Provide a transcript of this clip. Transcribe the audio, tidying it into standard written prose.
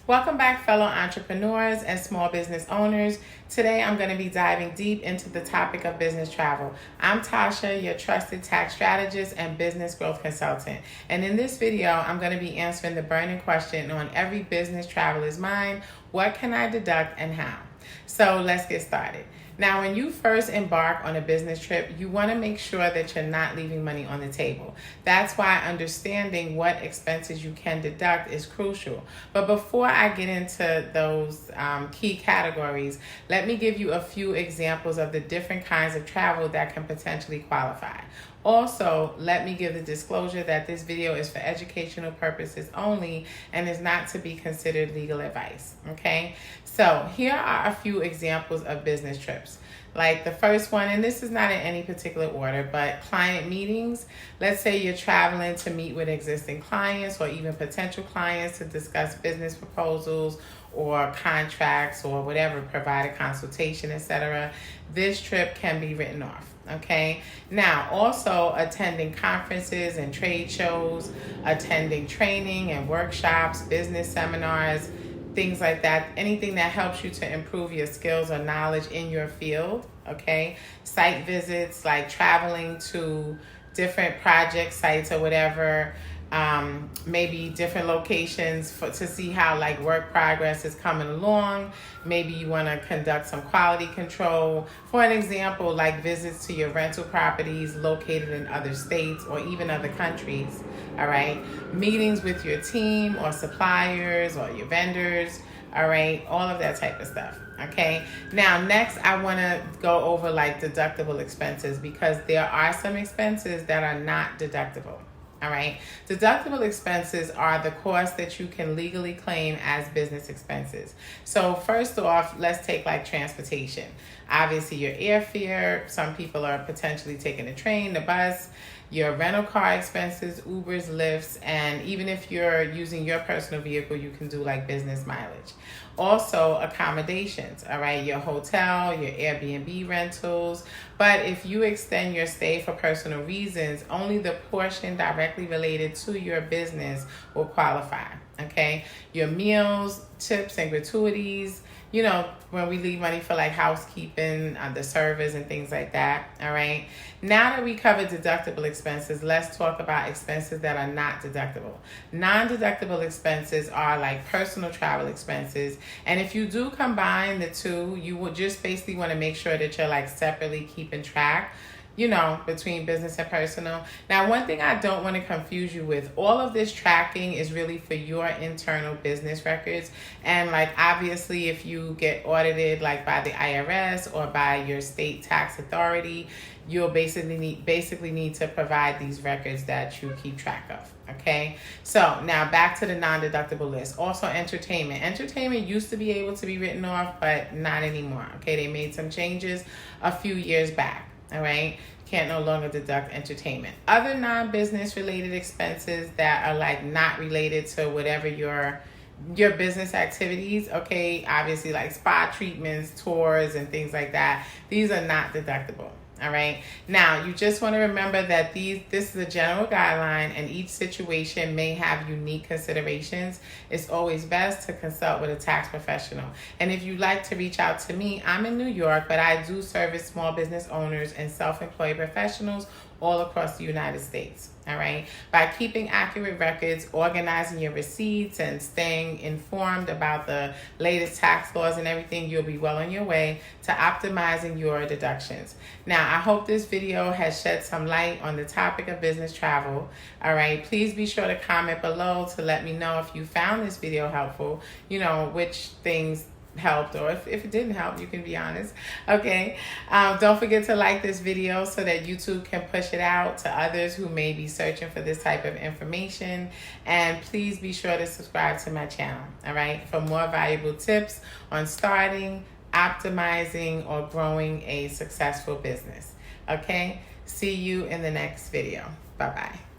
Welcome back, fellow entrepreneurs and small business owners. Today I'm going to be diving deep into the topic of business travel. I'm Tasha, your trusted tax strategist and business growth consultant. And in this video, I'm going to be answering the burning question on every business traveler's mind: what can I deduct and how? So let's get started. Now, when you first embark on a business trip, you want to make sure that you're not leaving money on the table. That's why understanding what expenses you can deduct is crucial. But before I get into those key categories, let me give you a few examples of the different kinds of travel that can potentially qualify. Also, let me give the disclosure that this video is for educational purposes only and is not to be considered legal advice, okay? So here are a few examples of business trips. Like the first one, and this is not in any particular order, but client meetings. Let's say you're traveling to meet with existing clients or even potential clients to discuss business proposals or contracts or whatever, provide a consultation, etc. This trip can be written off. Okay. Now, also attending conferences and trade shows, attending training and workshops, business seminars, things like that. Anything that helps you to improve your skills or knowledge in your field. Okay. Site visits, like traveling to different project sites or whatever. Maybe different locations to see how like work progress is coming along. Maybe you want to conduct some quality control. For an example, like visits to your rental properties located in other states or even other countries. All right. Meetings with your team or suppliers or your vendors. All right. All of that type of stuff. Okay. Now, next, I want to go over like deductible expenses, because there are some expenses that are not deductible. All right. Deductible expenses are the costs that you can legally claim as business expenses. So first off, let's take like transportation. Obviously, your airfare. Some people are potentially taking the train, the bus, your rental car expenses, Ubers, Lyfts, and even if you're using your personal vehicle, you can do like business mileage. Also, accommodations, all right, your hotel, your Airbnb rentals. But if you extend your stay for personal reasons, only the portion directly related to your business will qualify, okay? Your meals, tips, and gratuities, you know, when we leave money for like housekeeping, the servers and things like that, all right? Now that we covered deductible expenses, let's talk about expenses that are not deductible. Non-deductible expenses are like personal travel expenses. And if you do combine the two, you will just basically want to make sure that you're like separately keeping track, you know, between business and personal. Now, one thing I don't want to confuse you with, all of this tracking is really for your internal business records. And like, obviously, if you get audited like by the IRS or by your state tax authority, you'll basically need to provide these records that you keep track of. Okay. So now back to the non-deductible list. Also entertainment. Entertainment used to be able to be written off, but not anymore. Okay. They made some changes a few years back. All right. Can't no longer deduct entertainment. Other non-business related expenses that are like not related to whatever your business activities. Okay. Obviously like spa treatments, tours, and things like that. These are not deductible. All right. Now, you just want to remember that this is a general guideline and each situation may have unique considerations. It's always best to consult with a tax professional. And if you'd like to reach out to me, I'm in New York, but I do service small business owners and self-employed professionals all across the United States. All right. By keeping accurate records, organizing your receipts, and staying informed about the latest tax laws and everything, you'll be well on your way to optimizing your deductions. Now, I hope this video has shed some light on the topic of business travel. All right. Please be sure to comment below to let me know if you found this video helpful, you know, which things helped, or if it didn't help, you can be honest. Okay. Don't forget to like this video so that YouTube can push it out to others who may be searching for this type of information. And please be sure to subscribe to my channel. All right. For more valuable tips on starting, optimizing, or growing a successful business. Okay. See you in the next video. Bye-bye.